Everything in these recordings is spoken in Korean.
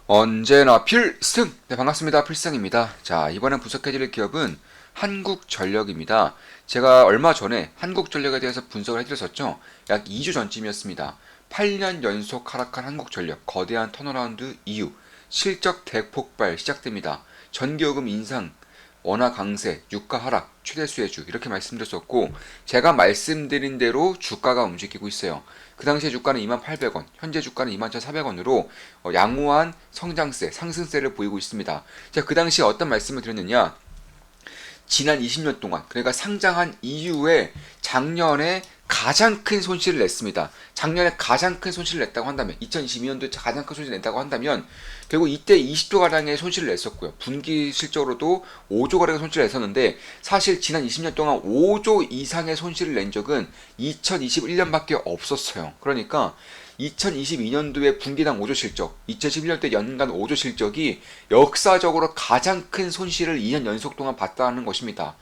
언제나 필승! 네, 반갑습니다. 필승입니다. 자, 이번에 분석해드릴 기업은 한국전력입니다. 제가 얼마 전에 한국전력에 대해서 분석을 해드렸었죠. 약 2주 전쯤이었습니다. 8년 연속 하락한 한국전력, 거대한 턴어라운드 이후 실적 대폭발 시작됩니다. 전기요금 인상, 원화 강세, 유가 하락, 최대 수혜주 이렇게 말씀드렸었고 제가 말씀드린 대로 주가가 움직이고 있어요. 그 당시에 주가는 28,800원, 현재 주가는 21,400원으로 양호한 성장세, 상승세를 보이고 있습니다. 제가 그 당시에 어떤 말씀을 드렸느냐? 지난 20년 동안, 그러니까 상장한 이후에 작년에 가장 큰 손실을 냈습니다. 작년에 가장 큰 손실을 냈다고 한다면, 2022년도에 가장 큰 손실을 냈다고 한다면, 결국 이때 20조 가량의 손실을 냈었고요. 분기 실적으로도 5조 가량의 손실을 냈었는데, 사실 지난 20년 동안 5조 이상의 손실을 낸 적은 2021년밖에 없었어요. 그러니까 2022년도에 분기당 5조 실적, 2011년도 연간 5조 실적이 역사적으로 가장 큰 손실을 2년 연속 동안 봤다는 것입니다.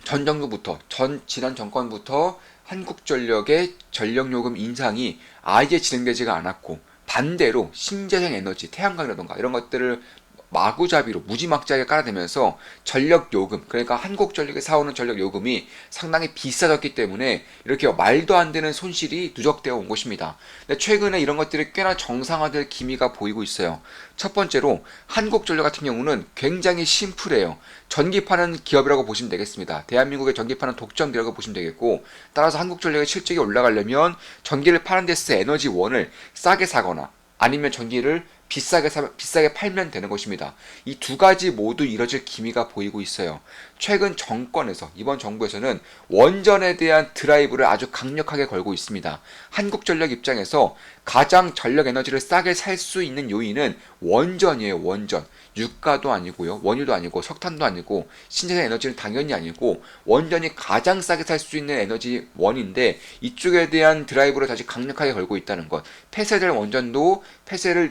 전 정부부터, 지난 정권부터 한국전력의 전력요금 인상이 아예 진행되지가 않았고, 반대로 신재생 에너지, 태양광이라던가 이런 것들을 마구잡이로 무지막지하게 깔아대면서 전력요금, 그러니까 한국전력에 사오는 전력요금이 상당히 비싸졌기 때문에 이렇게 말도 안 되는 손실이 누적되어 온 것입니다. 근데 최근에 이런 것들이 꽤나 정상화될 기미가 보이고 있어요. 첫 번째로 한국전력 같은 경우는 굉장히 심플해요. 전기 파는 기업이라고 보시면 되겠습니다. 대한민국의 전기 파는 독점기라고 보시면 되겠고, 따라서 한국전력의 실적이 올라가려면 전기를 파는 데 쓰는 에너지원을 싸게 사거나 아니면 전기를 비싸게 팔면 되는 것입니다. 이 두 가지 모두 이뤄질 기미가 보이고 있어요. 최근 정권에서, 이번 정부에서는 원전에 대한 드라이브를 아주 강력하게 걸고 있습니다. 한국전력 입장에서 가장 전력 에너지를 싸게 살 수 있는 요인은 원전이에요, 원전. 유가도 아니고요, 원유도 아니고, 석탄도 아니고, 신재생 에너지는 당연히 아니고, 원전이 가장 싸게 살 수 있는 에너지 원인데, 이쪽에 대한 드라이브를 다시 강력하게 걸고 있다는 것. 폐쇄될 원전도 폐쇄를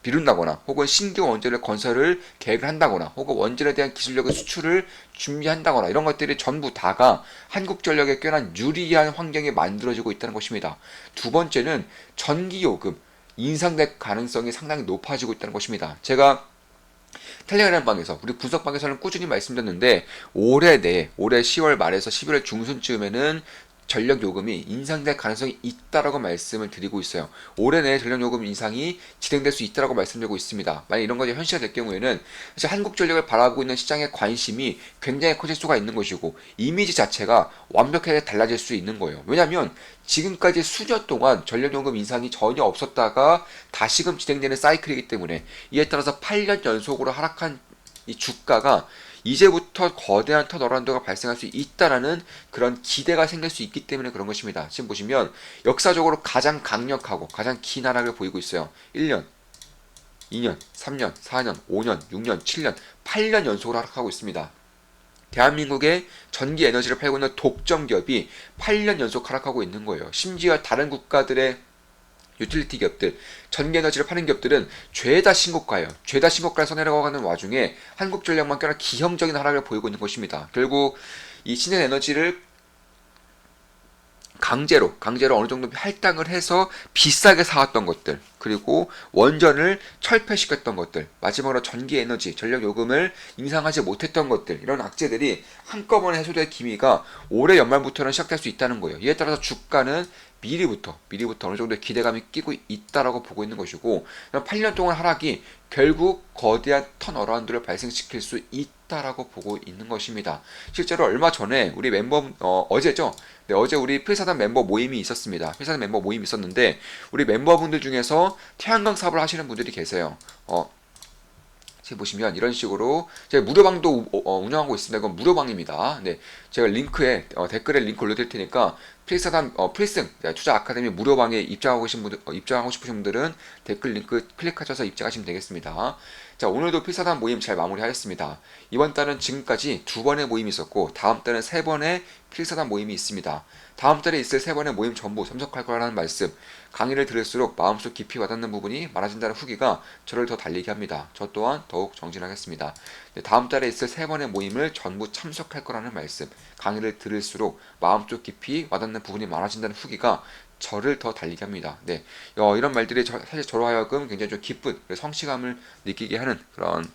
미룬다거나 혹은 신규 원전을 건설을 계획을 한다거나 혹은 원전에 대한 기술력의 수출을 준비한다거나 이런 것들이 전부 다가 한국전력에 꽤나 유리한 환경이 만들어지고 있다는 것입니다. 두 번째는 전기요금 인상될 가능성이 상당히 높아지고 있다는 것입니다. 제가 텔레그램 방에서 우리 분석방에서는 꾸준히 말씀드렸는데 올해 10월 말에서 11월 중순쯤에는 전력 요금이 인상될 가능성이 있다라고 말씀을 드리고 있어요. 올해 내에 전력 요금 인상이 진행될 수 있다라고 말씀드리고 있습니다. 만약 이런 것이 현실화될 경우에는 사실 한국전력을 바라보고 있는 시장의 관심이 굉장히 커질 수가 있는 것이고 이미지 자체가 완벽하게 달라질 수 있는 거예요. 왜냐하면 지금까지 수년 동안 전력요금 인상이 전혀 없었다가 다시금 진행되는 사이클이기 때문에 이에 따라서 8년 연속으로 하락한 이 주가가 이제부터 거대한 턴어라운드가 발생할 수 있다라는 그런 기대가 생길 수 있기 때문에 그런 것입니다. 지금 보시면 역사적으로 가장 강력하고 가장 긴 하락을 보이고 있어요. 1년, 2년, 3년, 4년, 5년, 6년, 7년, 8년 연속으로 하락하고 있습니다. 대한민국의 전기 에너지를 팔고 있는 독점 기업이 8년 연속 하락하고 있는 거예요. 심지어 다른 국가들의 유틸리티 기업들, 전기에너지를 파는 기업들은 죄다 신고가예요. 죄다 신고가를 써내려가는 와중에 한국전력만 꽤나 기형적인 하락을 보이고 있는 것입니다. 결국 이 신재에너지를 강제로 어느 정도 할당을 해서 비싸게 사왔던 것들, 그리고 원전을 철폐시켰던 것들, 마지막으로 전기 에너지, 전력 요금을 인상하지 못했던 것들, 이런 악재들이 한꺼번에 해소될 기미가 올해 연말부터는 시작될 수 있다는 거예요. 이에 따라서 주가는 미리부터 어느 정도의 기대감이 끼고 있다라고 보고 있는 것이고, 8년 동안 하락이 결국 거대한 턴어라운드를 발생시킬 수 있다라고 보고 있는 것입니다. 실제로 얼마 전에 우리 멤버 어제죠. 네, 어제 우리 필사단 멤버 모임이 있었습니다. 필사단 멤버 모임이 있었는데 우리 멤버분들 중에서 태양광 사업을 하시는 분들이 계세요. 지금 보시면 이런 식으로 제가 무료방도 운영하고 있습니다. 이건 무료방입니다. 네, 제가 링크에 댓글에 링크 올려드릴 테니까 필사단 필승 투자 아카데미 무료방에 입장하고 싶으신 분들은 댓글 링크 클릭하셔서 입장하시면 되겠습니다. 자, 오늘도 필사단 모임 잘 마무리하였습니다. 이번 달은 지금까지 2번의 모임이 있었고 다음 달은 3번의 필사단 모임이 있습니다. 다음 달에 있을 3번의 모임 전부 참석할 거라는 말씀, 강의를 들을수록 마음속 깊이 와닿는 부분이 많아진다는 후기가 저를 더 달리게 합니다. 저 또한 더욱 정진하겠습니다. 다음 달에 있을 3번의 모임을 전부 참석할 거라는 말씀, 강의를 들을수록 마음속 깊이 와닿는 부분이 많아진다는 후기가 저를 더 달리게 합니다. 네, 이런 말들이 사실 저로 하여금 굉장히 좀 기쁜 성취감을 느끼게 하는 그런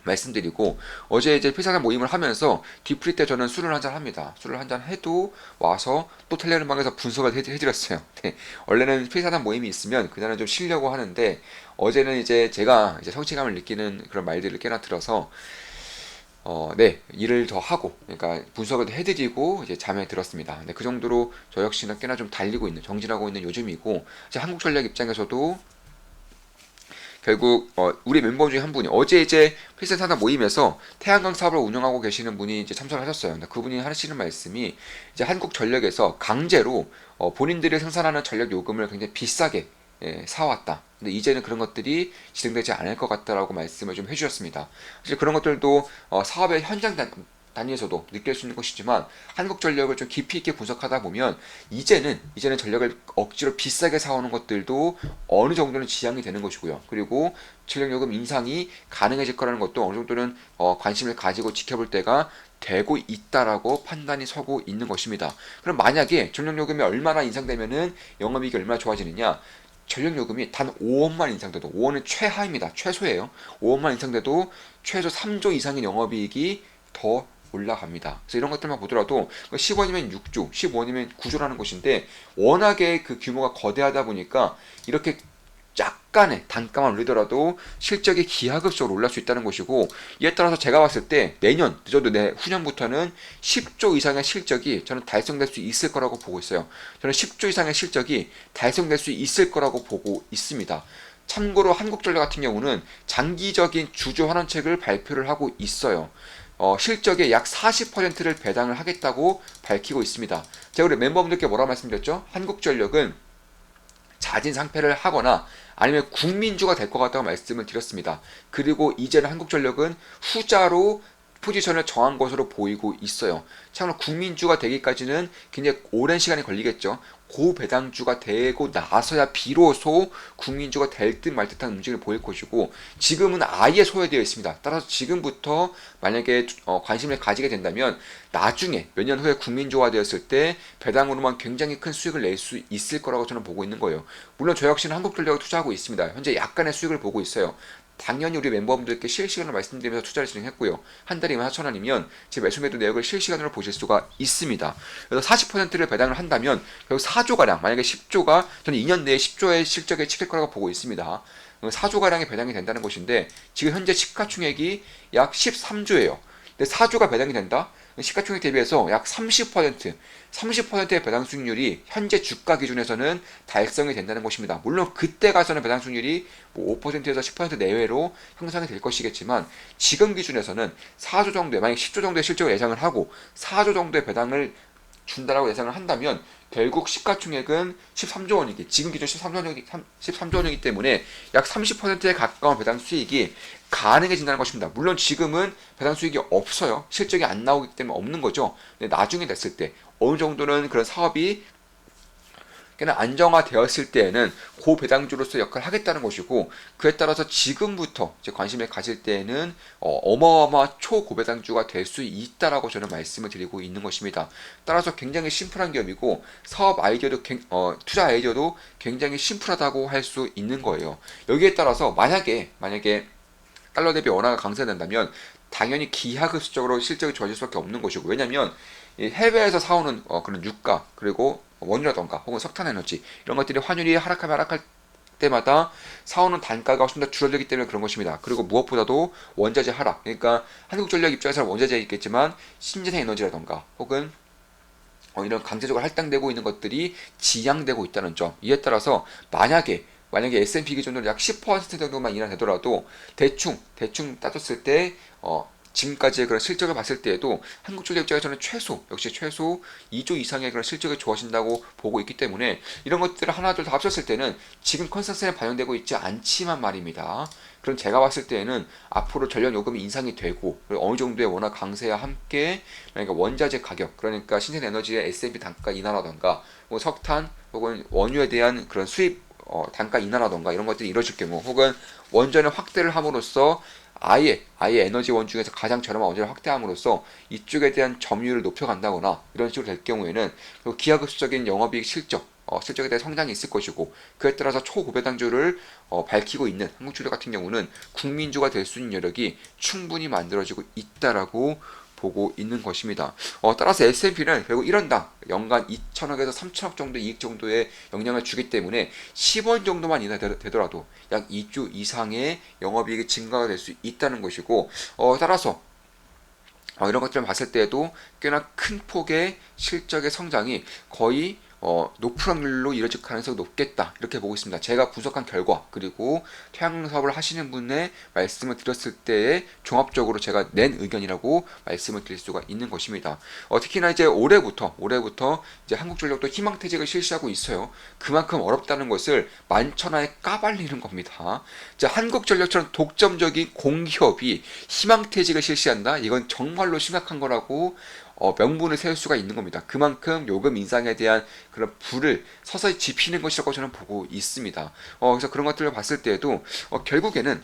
말씀드리고, 어제 이제 회사 모임을 하면서 뒤풀이 때 저는 술을 한잔 합니다. 술을 한잔 해도 와서 또 텔레그램방에서 분석을 해드렸어요. 네, 원래는 회사 모임이 있으면 그날은 좀 쉬려고 하는데, 어제는 이제 제가 이제 성취감을 느끼는 그런 말들을 꽤나 들어서 네, 일을 더 하고, 그러니까 분석을 해드리고 이제 잠에 들었습니다. 네, 그 정도로 저 역시는 꽤나 좀 달리고 있는, 정진하고 있는 요즘이고, 이제 한국전력 입장에서도 결국 우리 멤버 중에 한 분이 어제 이제 필생 산업 모임에서 태양광 사업을 운영하고 계시는 분이 이제 참석하셨어요. 근데 그분이 하시는 말씀이 이제 한국전력에서 강제로 본인들이 생산하는 전력 요금을 굉장히 비싸게 사왔다. 근데 이제는 그런 것들이 진행되지 않을 것 같다라고 말씀을 좀 해주셨습니다. 사실 그런 것들도 사업의 현장 단위에서도 느낄 수 있는 것이지만, 한국전력을 좀 깊이 있게 분석하다 보면 이제는 전력을 억지로 비싸게 사오는 것들도 어느 정도는 지양이 되는 것이고요. 그리고 전력요금 인상이 가능해질 거라는 것도 어느 정도는 관심을 가지고 지켜볼 때가 되고 있다라고 판단이 서고 있는 것입니다. 그럼 만약에 전력요금이 얼마나 인상되면은 영업이익이 얼마나 좋아지느냐? 전력요금이 단 5원만 인상돼도, 5원은 최하입니다. 최소예요. 5원만 인상돼도 최소 3조 이상의 영업이익이 더 올라갑니다. 그래서 이런 것들만 보더라도 10원이면 6조, 15원이면 9조라는 것인데, 워낙에 그 규모가 거대하다 보니까 이렇게 약간의 단가만 올리더라도 실적이 기하급수로 올라갈 수 있다는 것이고, 이에 따라서 제가 봤을 때 내년, 늦어도 내후년부터는 10조 이상의 실적이 저는 달성될 수 있을 거라고 보고 있어요. 저는 10조 이상의 실적이 달성될 수 있을 거라고 보고 있습니다. 참고로 한국전력 같은 경우는 장기적인 주주 환원책을 발표를 하고 있어요. 실적의 약 40%를 배당을 하겠다고 밝히고 있습니다. 제가 우리 멤버분들께 뭐라 말씀드렸죠? 한국전력은 자진 상폐를 하거나 아니면 국민주가 될 것 같다고 말씀을 드렸습니다. 그리고 이제는 한국전력은 후자로 포지션을 정한 것으로 보이고 있어요. 참고로 국민주가 되기까지는 굉장히 오랜 시간이 걸리겠죠. 고배당주가 되고 나서야 비로소 국민주가 될 듯 말 듯한 움직임을 보일 것이고, 지금은 아예 소외되어 있습니다. 따라서 지금부터 만약에 관심을 가지게 된다면 나중에 몇 년 후에 국민주가 되었을 때 배당으로만 굉장히 큰 수익을 낼 수 있을 거라고 저는 보고 있는 거예요. 물론 저 역시는 한국전력을 투자하고 있습니다. 현재 약간의 수익을 보고 있어요. 당연히 우리 멤버분들께 실시간으로 말씀드리면서 투자를 진행했고요. 한 달에 24,000원이면 제 매수매도 내역을 실시간으로 보실 수가 있습니다. 그래서 40%를 배당을 한다면 결국 4조가량, 만약에 10조가, 저는 2년 내에 10조의 실적에 찍힐 거라고 보고 있습니다. 4조가량의 배당이 된다는 것인데, 지금 현재 시가총액이 약 13조예요. 근데 4조가 배당이 된다? 시가총액 대비해서 약 30%의 배당 수익률이 현재 주가 기준에서는 달성이 된다는 것입니다. 물론 그때 가서는 배당 수익률이 5%에서 10% 내외로 형성이 될 것이겠지만, 지금 기준에서는 4조 정도의, 만약 10조 정도의 실적을 예상을 하고 4조 정도의 배당을 준다라고 예상을 한다면 결국 시가총액은 13조 원이기, 지금 기준 13조 원이기 때문에 약 30%에 가까운 배당 수익이 가능해진다는 것입니다. 물론 지금은 배당 수익이 없어요. 실적이 안 나오기 때문에 없는 거죠. 근데 나중에 됐을 때 어느 정도는 그런 사업이 꽤나 안정화되었을 때에는 고배당주로서 역할을 하겠다는 것이고, 그에 따라서 지금부터 이제 관심을 가질 때에는 어마어마한 초고배당주가 될 수 있다라고 저는 말씀을 드리고 있는 것입니다. 따라서 굉장히 심플한 기업이고, 사업 아이디어도 투자 아이디어도 굉장히 심플하다고 할 수 있는 거예요. 여기에 따라서 만약에 달러 대비 원화가 강세된다면 당연히 기하급수적으로 실적이 좋아질 수밖에 없는 것이고, 왜냐하면 해외에서 사오는 그런 유가, 그리고 원유라던가 혹은 석탄에너지, 이런 것들이 환율이 하락할 때마다 사오는 단가가 훨씬 더 줄어들기 때문에 그런 것입니다. 그리고 무엇보다도 원자재 하락, 그러니까 한국전력 입장에서는 원자재가 있겠지만 신재생 에너지라던가 혹은 이런 강제적으로 할당되고 있는 것들이 지양되고 있다는 점, 이에 따라서 만약에 S&P 기준으로 약 10% 정도만 인하되더라도 대충 따졌을 때 지금까지의 그런 실적을 봤을 때에도 한국전력 입장에서는 역시 최소 2조 이상의 그런 실적이 좋아진다고 보고 있기 때문에, 이런 것들을 하나둘 다 합쳤을 때는 지금 컨센서스에 반영되고 있지 않지만 말입니다. 그럼 제가 봤을 때에는 앞으로 전력 요금이 인상이 되고, 어느 정도의 원화 강세와 함께 그러니까 원자재 가격, 그러니까 신생 에너지의 S&P 단가 인하라던가 뭐 석탄 혹은 원유에 대한 그런 수입 단가 인하라던가 이런 것들이 이루어질 경우, 혹은 원전을 확대를 함으로써 아예 에너지원 중에서 가장 저렴한 원전을 확대함으로써 이쪽에 대한 점유율을 높여간다거나 이런 식으로 될 경우에는 기하급수적인 영업이익 실적, 실적에 대한 성장이 있을 것이고, 그에 따라서 초고배당주를 밝히고 있는 한국전력 같은 경우는 국민주가 될 수 있는 여력이 충분히 만들어지고 있다라고 보고 있는 것입니다. 따라서 S&P는 결국 1원당 연간 2천억에서 3천억 정도 이익 정도의 영향을 주기 때문에 10원 정도만 인하 되더라도 약 2주 이상의 영업이익이 증가가 될 수 있다는 것이고, 따라서 이런 것들을 봤을 때에도 꽤나 큰 폭의 실적의 성장이 거의 높은 확률로 이뤄질 가능성이 높겠다 이렇게 보고 있습니다. 제가 분석한 결과 그리고 태양광 사업을 하시는 분의 말씀을 드렸을 때에 종합적으로 제가 낸 의견이라고 말씀을 드릴 수가 있는 것입니다. 특히나 이제 올해부터 이제 한국전력도 희망퇴직을 실시하고 있어요. 그만큼 어렵다는 것을 만천하에 까발리는 겁니다. 자, 한국전력처럼 독점적인 공기업이 희망퇴직을 실시한다? 이건 정말로 심각한 거라고 명분을 세울 수가 있는 겁니다. 그만큼 요금 인상에 대한 그런 불을 서서히 지피는 것이라고 저는 보고 있습니다. 그래서 그런 것들을 봤을 때에도 결국에는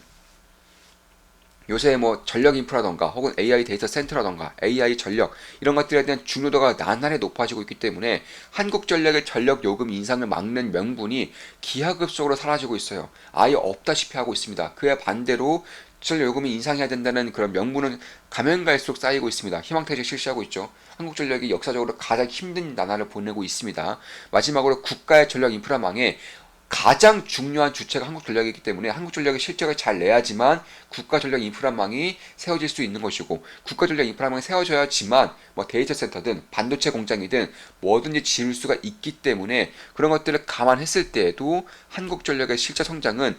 요새 뭐 전력 인프라던가 혹은 AI 데이터 센터라던가 AI 전력 이런 것들에 대한 중요도가 나날이 높아지고 있기 때문에 한국전력의 전력 요금 인상을 막는 명분이 기하급수적으로 사라지고 있어요. 아예 없다시피 하고 있습니다. 그에 반대로 전력 요금이 인상해야 된다는 그런 명분은 가면 갈수록 쌓이고 있습니다. 희망퇴직 실시하고 있죠. 한국전력이 역사적으로 가장 힘든 나날을 보내고 있습니다. 마지막으로 국가의 전력 인프라망에 가장 중요한 주체가 한국전력이기 때문에 한국전력이 실적을 잘 내야지만 국가전력 인프라망이 세워질 수 있는 것이고, 국가전력 인프라망이 세워져야지만 뭐 데이터 센터든 반도체 공장이든 뭐든지 지을 수가 있기 때문에 그런 것들을 감안했을 때에도 한국전력의 실적 성장은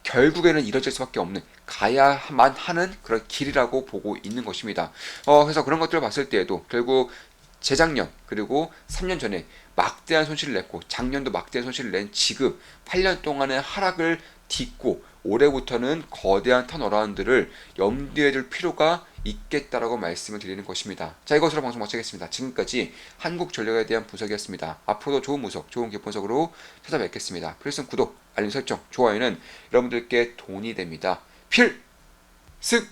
결국에는 이뤄질 수밖에 없는 가야만 하는 그런 길이라고 보고 있는 것입니다. 그래서 그런 것들을 봤을 때에도 결국 재작년 그리고 3년 전에 막대한 손실을 냈고 작년도 막대한 손실을 낸 지금 8년 동안의 하락을 딛고 올해부터는 거대한 턴어라운드를 염두에 둘 필요가 있겠다라고 말씀을 드리는 것입니다. 자, 이것으로 방송 마치겠습니다. 지금까지 한국전력에 대한 분석이었습니다. 앞으로도 좋은 분석, 좋은 기본석으로 찾아뵙겠습니다. 필승 구독, 알림 설정, 좋아요는 여러분들께 돈이 됩니다. 필승!